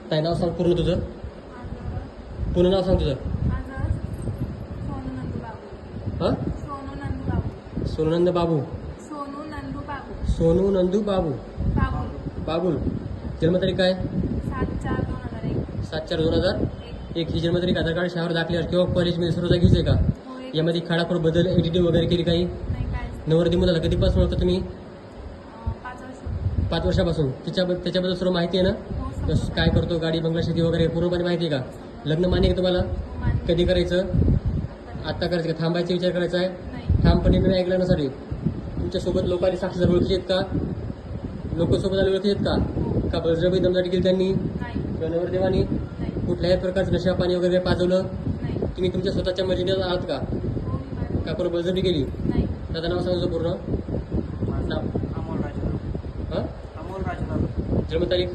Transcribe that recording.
काय नाव सांग पूर्ण तुझं? पूर्ण नाव सांग तुझं. हां? सोनू बाबू. सोनू नंदू बाबू. बाबुल. जन्मतारीख काय? 7/4/2001. ही जन्मतारीख आधार कार्ड, शाळेवर दाखल्यावर किंवा कॉलेजमध्ये सर्व जागीच आहे का? यामध्ये खाडाखोड बदल, एडिटिंग वगैरे केली काही? नवरदेव मुलाला कधीपासून ओळखता तुम्ही? 5 वर्षापासून. त्याच्याबद्दल सर्व माहिती आहे ना? काय करतो, गाडी, बंगला, शेती वगैरे पूर्णपणे माहिती आहे का? लग्न मान्य आहे का तुम्हाला? कधी करायचं? आत्ता करायचं का? थांबायचा विचार करायचा आहे? ठामपणे निर्णय ऐकण्यासाठी. तुमच्यासोबत लोकांनी साक्षीदार ओळखीचे आहेत का? लोक सोबत आले ओळखीचे आहेत का? का बळजबरी दमदाटी केली त्यांनी? किंवा नवरदेवानी कुठल्याही प्रकारचं नशा पाणी वगैरे पाजवलं? तुम्ही तुमच्या स्वतःच्या मर्जीने आहात का? का कोणी बळजबरी केली? दादा नाव सांगा पूर्ण. नाव? हां? जन्मतारीख?